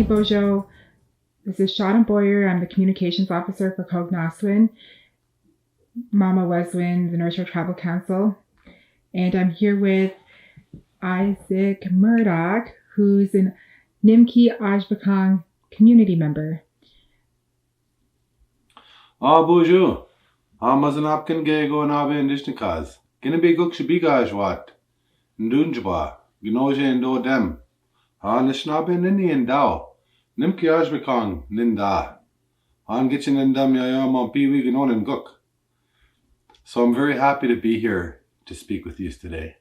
Bojo. This is Shaun Boyer. I'm the Communications Officer for Koognaasewin, Mama Weswin, the North Shore Travel Council. And I'm here with Isaac Murdoch, who's an Nimki-Ajbakang community member. Bonjour. Mazanapkin Gego Nabe and Dishnikaz. Ginnabe Gukshibigajwat. Ndunjba. Ginoje and Do Dem. Anishinaabe Nini and Dao. Nimki Ajbakang Ninda. Gitchin and Dam Yayama Piwi Ginon and Guk. So I'm very happy to be here to speak with you today.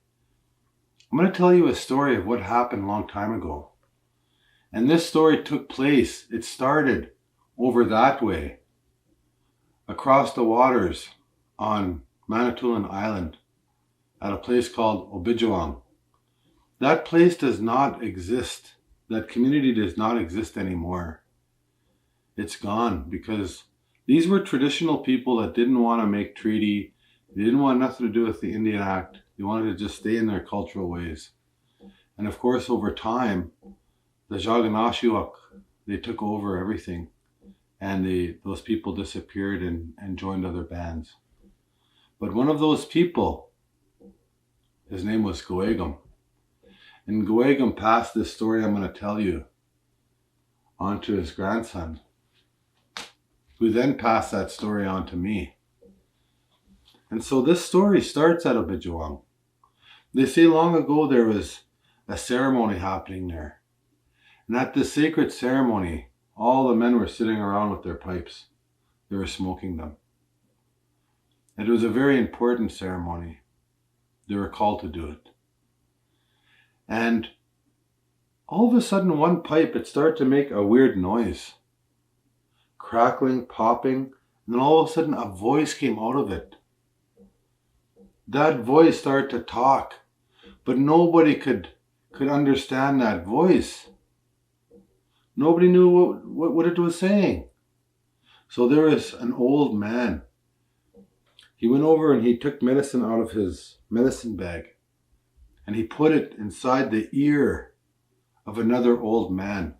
I'm going to tell you a story of what happened a long time ago. And this story took place, it started over that way, across the waters on Manitoulin Island at a place called Obijawong. That place does not exist. That community does not exist anymore. It's gone because these were traditional people that didn't want to make treaty. They didn't want nothing to do with the Indian Act. They wanted to just stay in their cultural ways. And of course, over time, the Koognaasewin, they took over everything. And those people disappeared and joined other bands. But one of those people, his name was Goegum. And Goegum passed this story I'm going to tell you on to his grandson, who then passed that story on to me. And so this story starts at Obijawong. They say long ago there was a ceremony happening there. And at this sacred ceremony, all the men were sitting around with their pipes. They were smoking them. It was a very important ceremony. They were called to do it. And all of a sudden, one pipe, it started to make a weird noise. Crackling, popping, and then all of a sudden a voice came out of it. That voice started to talk, but nobody could understand that voice. Nobody knew what it was saying. So there was an old man. He went over and he took medicine out of his medicine bag and he put it inside the ear of another old man.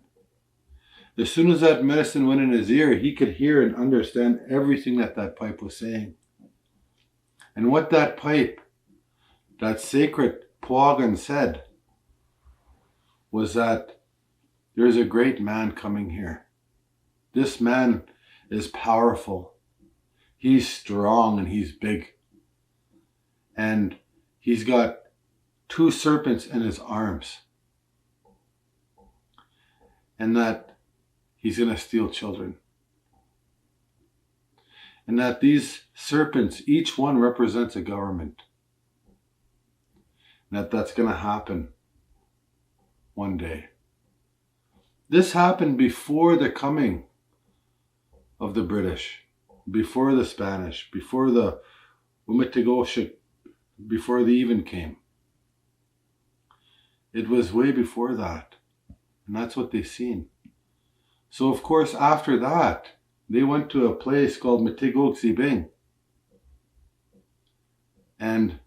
As soon as that medicine went in his ear, he could hear and understand everything that pipe was saying. And what that pipe, that sacred Pwagan said, was that there's a great man coming here. This man is powerful. He's strong and he's big. And he's got 2 serpents in his arms. And that he's going to steal children. And that these serpents, each one represents a government. And that's going to happen one day. This happened before the coming of the British, before the Spanish, before the Bomgiizhik, before they even came. It was way before that. And that's what they seen. So of course, after that, they went to a place called Bomgiizhik. And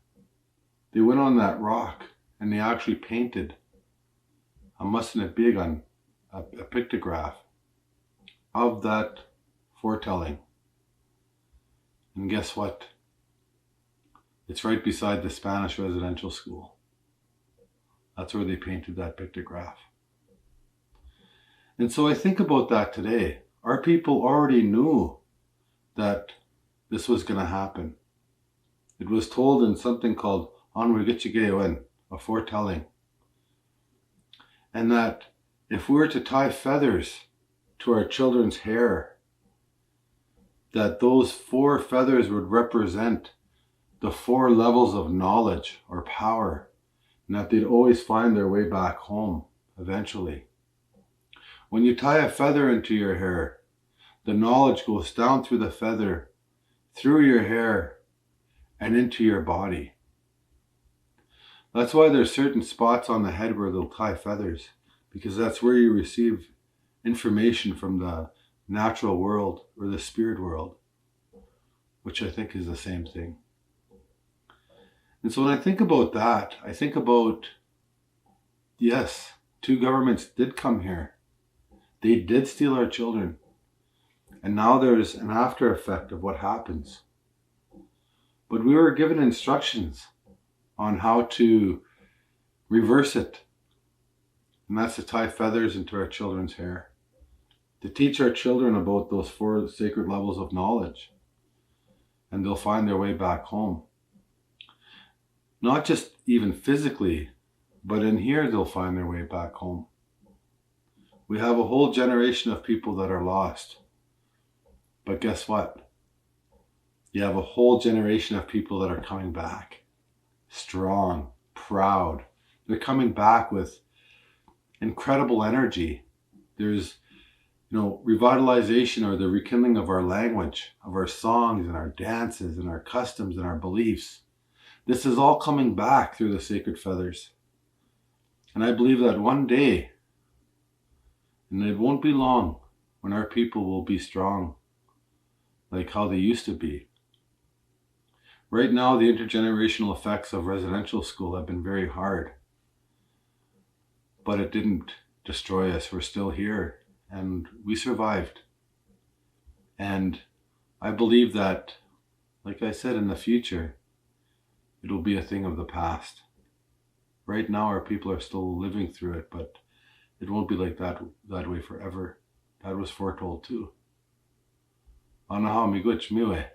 they went on that rock and they actually painted a Anishinaabe, a pictograph of that foretelling. And guess what? It's right beside the Spanish residential school. That's where they painted that pictograph. And so I think about that today. Our people already knew that this was going to happen. It was told in something called Obijawong, a foretelling. And that if we were to tie feathers to our children's hair, that those 4 feathers would represent the 4 levels of knowledge or power, and that they'd always find their way back home eventually. When you tie a feather into your hair, the knowledge goes down through the feather, through your hair, and into your body. That's why there's certain spots on the head where they'll tie feathers, because that's where you receive information from the natural world or the spirit world, which I think is the same thing. And so when I think about that, I think about, yes, 2 governments did come here They did steal our children. And now there's an after effect of what happens. But we were given instructions on how to reverse it. And that's to tie feathers into our children's hair. To teach our children about those 4 sacred levels of knowledge. And they'll find their way back home. Not just even physically, but in here they'll find their way back home. We have a whole generation of people that are lost. But guess what? You have a whole generation of people that are coming back. Strong, proud. They're coming back with incredible energy. There's, revitalization, or the rekindling of our language, of our songs and our dances and our customs and our beliefs. This is all coming back through the sacred feathers. And I believe that one day, and it won't be long, when our people will be strong, like how they used to be. Right now, the intergenerational effects of residential school have been very hard. But it didn't destroy us. We're still here. And we survived. And I believe that, like I said, in the future, it will be a thing of the past. Right now, our people are still living through it, but it won't be like that way forever. That was foretold too. Anaha miigwech miwe.